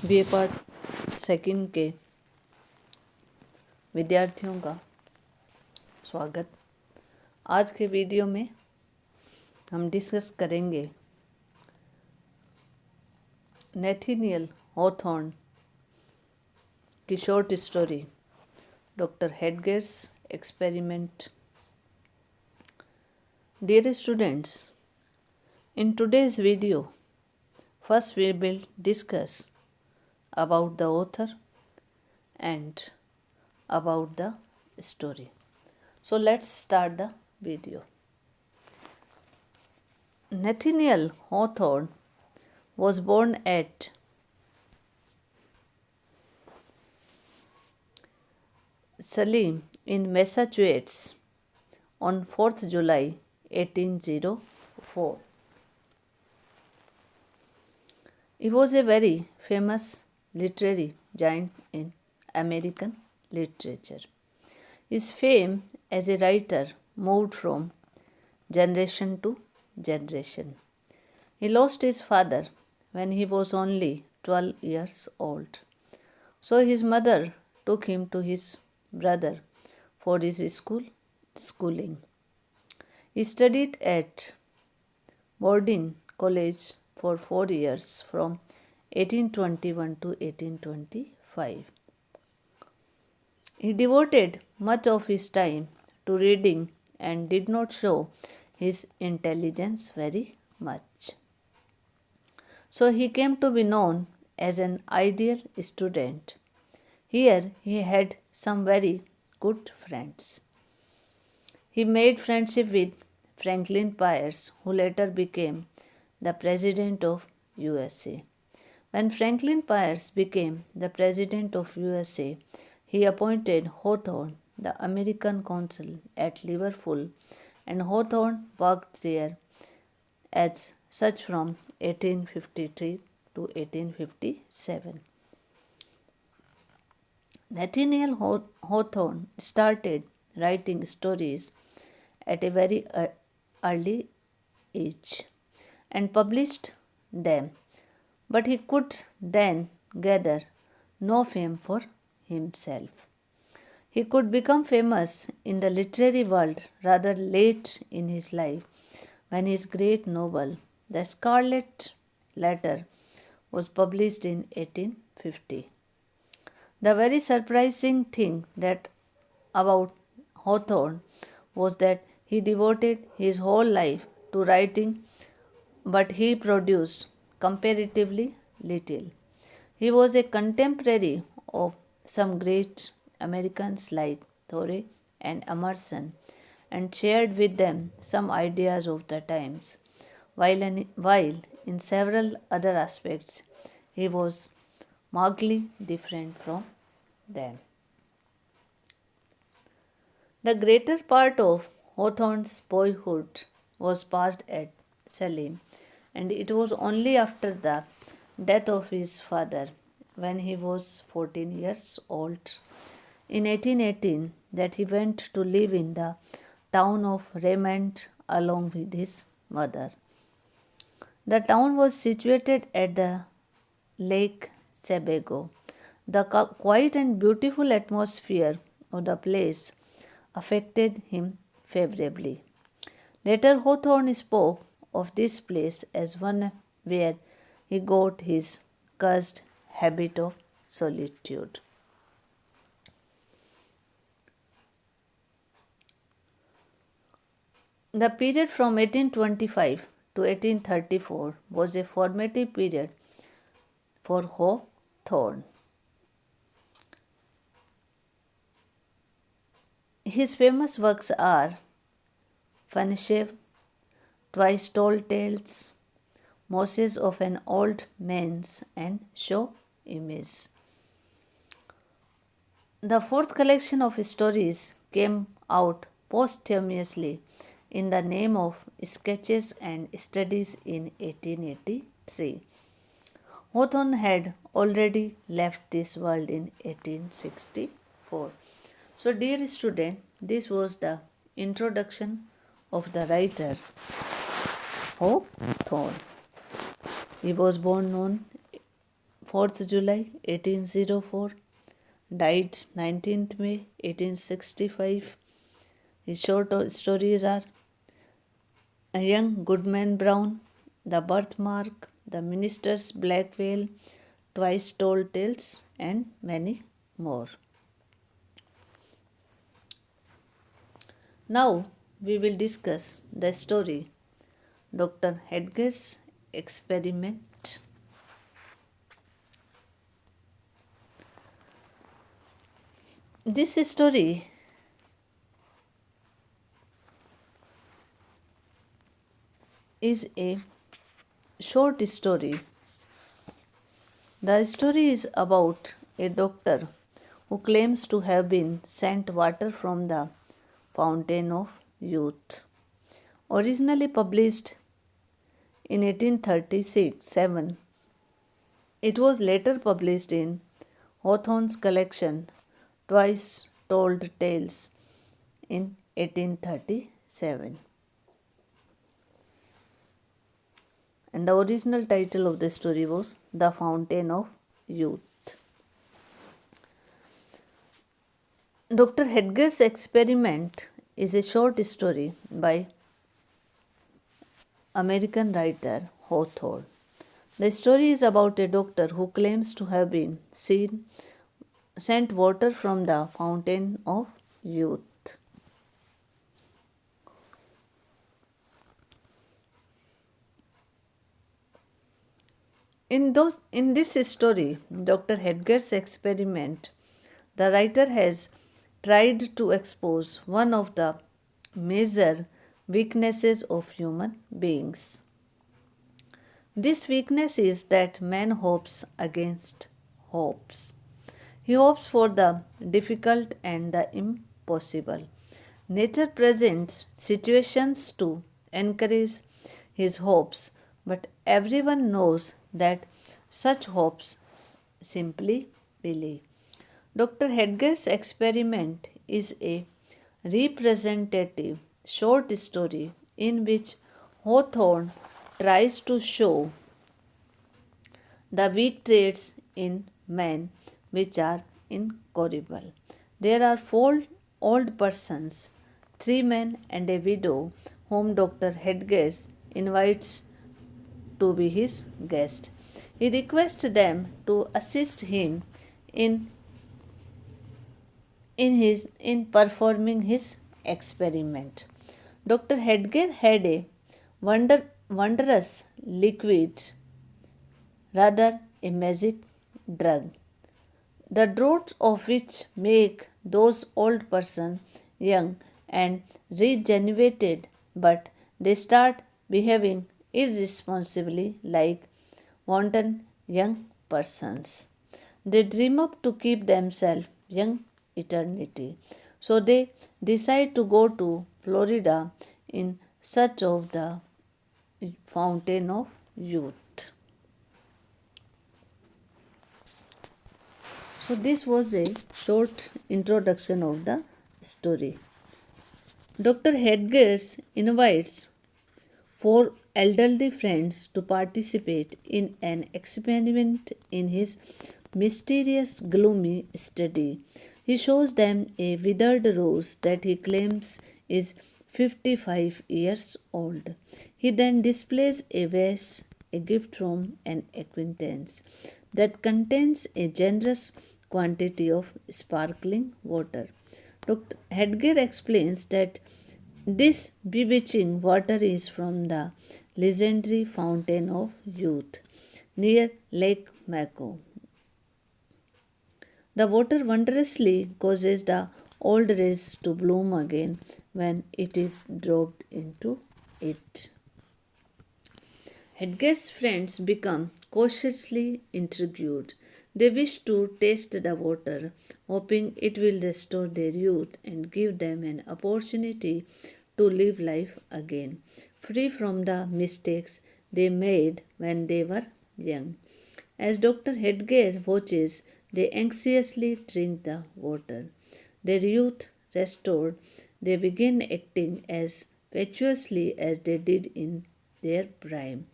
BA part second के विद्यार्थियों का स्वागत। आज के वीडियो में हम डिस्कस करेंगे नेथानियल हॉथॉर्न की short story doctor Heidegger's experiment. Dear students, in today's video, first we will discuss about the author and about the story. So let's start the video. Nathaniel Hawthorne was born at Salem in Massachusetts on 4th July 1804. He was a very famous literary giant in American literature. His fame as a writer moved from generation to generation. He lost his father when he was only 12 years old. So his mother took him to his brother for his schooling. He studied at boarding college for 4 years from 1821 to 1825. He devoted much of his time to reading and did not show his intelligence very much. So he came to be known as an ideal student. Here he had some very good friends. He made friendship with Franklin Pierce, who later became the President of USA. When Franklin Pierce became the President of USA, he appointed Hawthorne the American Consul at Liverpool, and Hawthorne worked there as such from 1853 to 1857. Nathaniel Hawthorne started writing stories at a very early age and published them, but he could then gather no fame for himself. He could become famous in the literary world rather late in his life, when his great novel, The Scarlet Letter, was published in 1850. The very surprising thing about Hawthorne was that he devoted his whole life to writing, but he produced comparatively little. He was a contemporary of some great Americans like Thoreau and Emerson, and shared with them some ideas of the times, while in several other aspects he was markedly different from them. The greater part of Hawthorne's boyhood was passed at Salem, and it was only after the death of his father, when he was 14 years old, in 1818, that he went to live in the town of Raymond along with his mother. The town was situated at the Lake Sebago. The quiet and beautiful atmosphere of the place affected him favorably. Later, Hawthorne spoke of this place as one where he got his cursed habit of solitude. The period from 1825 to 1834 was a formative period for Hawthorne. His famous works are Funshave, Twice Told Tales, Moses of an Old Man's, and Show Image. The fourth collection of stories came out posthumously in the name of Sketches and Studies in 1883. Hawthorne had already left this world in 1864. So, dear student, this was the introduction of the writer Hawthorne. He was born on 4th July 1804, died 19th May 1865. His short stories are A Young Goodman Brown, The Birthmark, The Minister's Black Veil, Twice Told Tales, and many more. Now we will discuss the story Dr. Heidegger's Experiment. This story is a short story. The story is about a doctor who claims to have been sent water from the fountain of youth. Originally published in 1836-7, it was later published in Hawthorne's collection Twice Told Tales in 1837. And the original title of the story was The Fountain of Youth. Dr. Heidegger's Experiment is a short story by American writer Hawthorne. The story is about a doctor who claims to have been sent water from the fountain of youth. In this story, Dr. Heidegger's Experiment, the writer has tried to expose one of the major weaknesses of human beings. This weakness is that man hopes against hopes. He hopes for the difficult and the impossible. Nature presents situations to encourage his hopes, but everyone knows that such hopes simply believe. Dr. Heidegger's Experiment is a representative short story in which Hawthorne tries to show the weak traits in men which are incorrigible. There are 4 old persons, 3 men and a widow, whom Dr. Heidegger invites to be his guest. He requests them to assist him in performing his experiment. Dr. Heidegger had a wondrous liquid, rather a magic drug, the draughts of which make those old persons young and regenerated, but they start behaving irresponsibly like wanton young persons. They dream up to keep themselves young eternity. So they decide to go to Florida in search of the fountain of youth. So this was a short introduction of the story. Dr. Heidegger invites 4 elderly friends to participate in an experiment in his mysterious, gloomy study. He shows them a withered rose that he claims is 55 years old. He then displays a vase, a gift from an acquaintance, that contains a generous quantity of sparkling water. Dr. Heidegger explains that this bewitching water is from the legendary fountain of youth near Lake Mako. The water wondrously causes the old race to bloom again when it is dropped into it. Heidegger's friends become cautiously intrigued. They wish to taste the water, hoping it will restore their youth and give them an opportunity to live life again, free from the mistakes they made when they were young. As Dr. Heidegger watches, they anxiously drink the water. Their youth restored, they begin acting as fatuously as they did in their prime.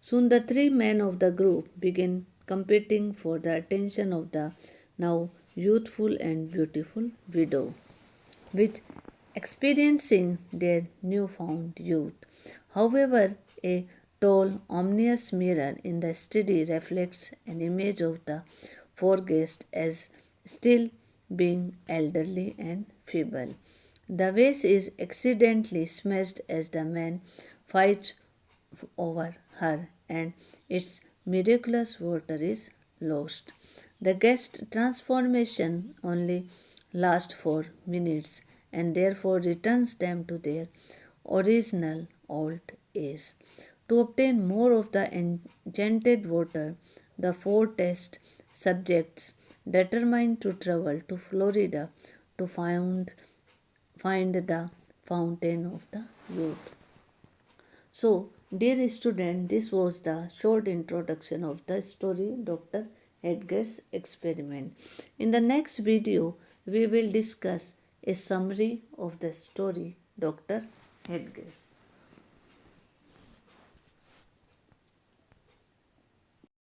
Soon the 3 men of the group begin competing for the attention of the now youthful and beautiful widow, with experiencing their newfound youth. However, a tall, ominous mirror in the study reflects an image of the foreguest as still being elderly and feeble. The vase is accidentally smashed as the man fights over her, and its miraculous water is lost. The guest transformation only lasts for minutes and therefore returns them to their original old age. To obtain more of the enchanted water, the four test subjects determined to travel to Florida to find the fountain of the youth. So, dear student, this was the short introduction of the story Dr. Heidegger's experiment. In the next video, we will discuss a summary of the story Dr. Heidegger's.